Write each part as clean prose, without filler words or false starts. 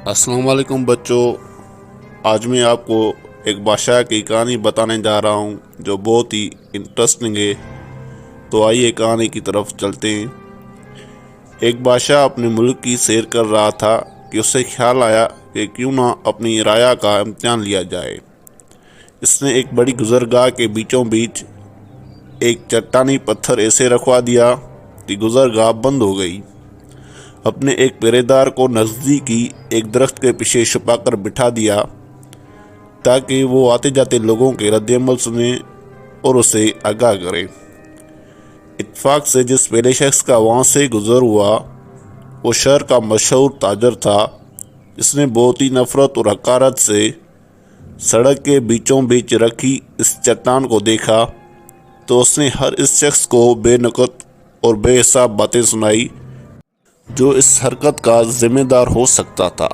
السلام علیکم بچوں، آج میں آپ کو ایک بادشاہ کی کہانی بتانے جا رہا ہوں جو بہت ہی انٹرسٹنگ ہے۔ تو آئیے کہانی کی طرف چلتے ہیں۔ ایک بادشاہ اپنے ملک کی سیر کر رہا تھا کہ اسے خیال آیا کہ کیوں نہ اپنی رعایا کا امتحان لیا جائے۔ اس نے ایک بڑی گزرگاہ کے بیچوں بیچ ایک چٹانی پتھر ایسے رکھوا دیا کہ گزرگاہ بند ہو گئی۔ اپنے ایک پہرے دار کو نزدیکی ایک درخت کے پیچھے چھپا کر بٹھا دیا تاکہ وہ آتے جاتے لوگوں کے رد عمل سنے اور اسے آگاہ کرے۔ اتفاق سے جس پہلے شخص کا وہاں سے گزر ہوا وہ شہر کا مشہور تاجر تھا۔ اس نے بہت ہی نفرت اور حقارت سے سڑک کے بیچوں بیچ رکھی اس چٹان کو دیکھا تو اس نے ہر اس شخص کو بے نقط اور بے حساب باتیں سنائی جو اس حرکت کا ذمہ دار ہو سکتا تھا۔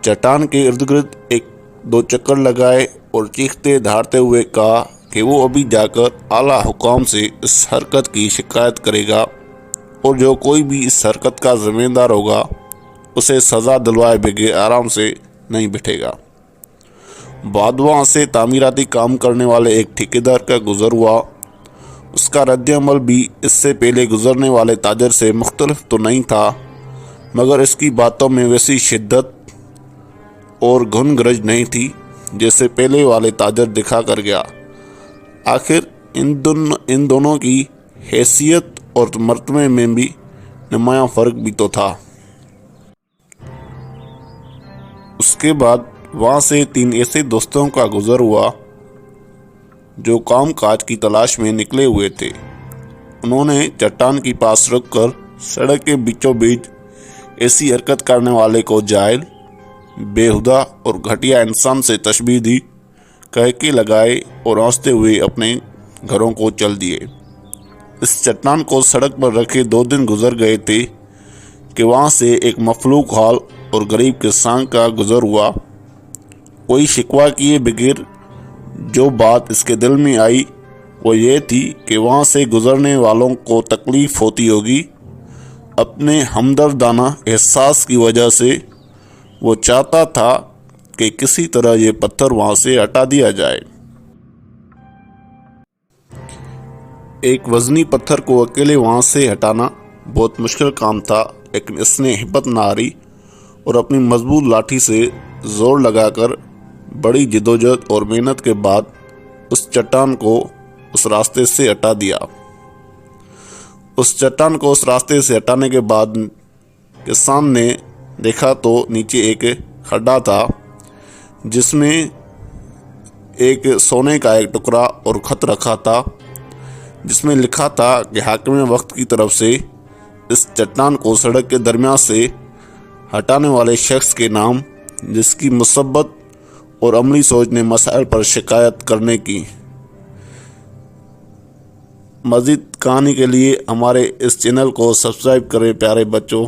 چٹان کے ارد گرد ایک دو چکر لگائے اور چیختے دھاڑتے ہوئے کہا کہ وہ ابھی جا کر اعلیٰ حکام سے اس حرکت کی شکایت کرے گا اور جو کوئی بھی اس حرکت کا ذمہ دار ہوگا اسے سزا دلوائے بغیر آرام سے نہیں بٹھے گا۔ بعد وہاں سے تعمیراتی کام کرنے والے ایک ٹھیکیدار کا گزر ہوا۔ اس کا رد عمل بھی اس سے پہلے گزرنے والے تاجر سے مختلف تو نہیں تھا، مگر اس کی باتوں میں ویسی شدت اور گھن گرج نہیں تھی جیسے پہلے والے تاجر دکھا کر گیا۔ آخر ان دونوں کی حیثیت اور مرتبے میں بھی نمایاں فرق بھی تو تھا۔ اس کے بعد وہاں سے تین ایسے دوستوں کا گزر ہوا جو کام کاج کی تلاش میں نکلے ہوئے تھے۔ انہوں نے چٹان کے پاس رک کر سڑک کے بیچوں بیچ ایسی حرکت کرنے والے کو جاہل، بےہودہ اور گھٹیا انسان سے تشبیہ دی، کہکے لگائے اور ہنستے ہوئے اپنے گھروں کو چل دیے۔ اس چٹان کو سڑک پر رکھے 2 دن گزر گئے تھے کہ وہاں سے ایک مفلوک حال اور غریب کسان کا گزر ہوا۔ کوئی شکوہ کیے بغیر جو بات اس کے دل میں آئی وہ یہ تھی کہ وہاں سے گزرنے والوں کو تکلیف ہوتی ہوگی۔ اپنے ہمدردانہ احساس کی وجہ سے وہ چاہتا تھا کہ کسی طرح یہ پتھر وہاں سے ہٹا دیا جائے۔ ایک وزنی پتھر کو اکیلے وہاں سے ہٹانا بہت مشکل کام تھا، لیکن اس نے ہمت نہ ہاری اور اپنی مضبوط لاٹھی سے زور لگا کر بڑی جدوجہد اور محنت کے بعد اس چٹان کو اس راستے سے ہٹا دیا۔ اس چٹان کو اس راستے سے ہٹانے کے بعد کسان نے دیکھا تو نیچے ایک کھڈا تھا جس میں ایک سونے کا ایک ٹکڑا اور خط رکھا تھا جس میں لکھا تھا کہ حاکم وقت کی طرف سے اس چٹان کو سڑک کے درمیان سے ہٹانے والے شخص کے نام، جس کی مثبت اور عملی سوچ نے مسائل پر شکایت کرنے کی۔ مزید کہانی کے لیے ہمارے اس چینل کو سبسکرائب کریں پیارے بچوں۔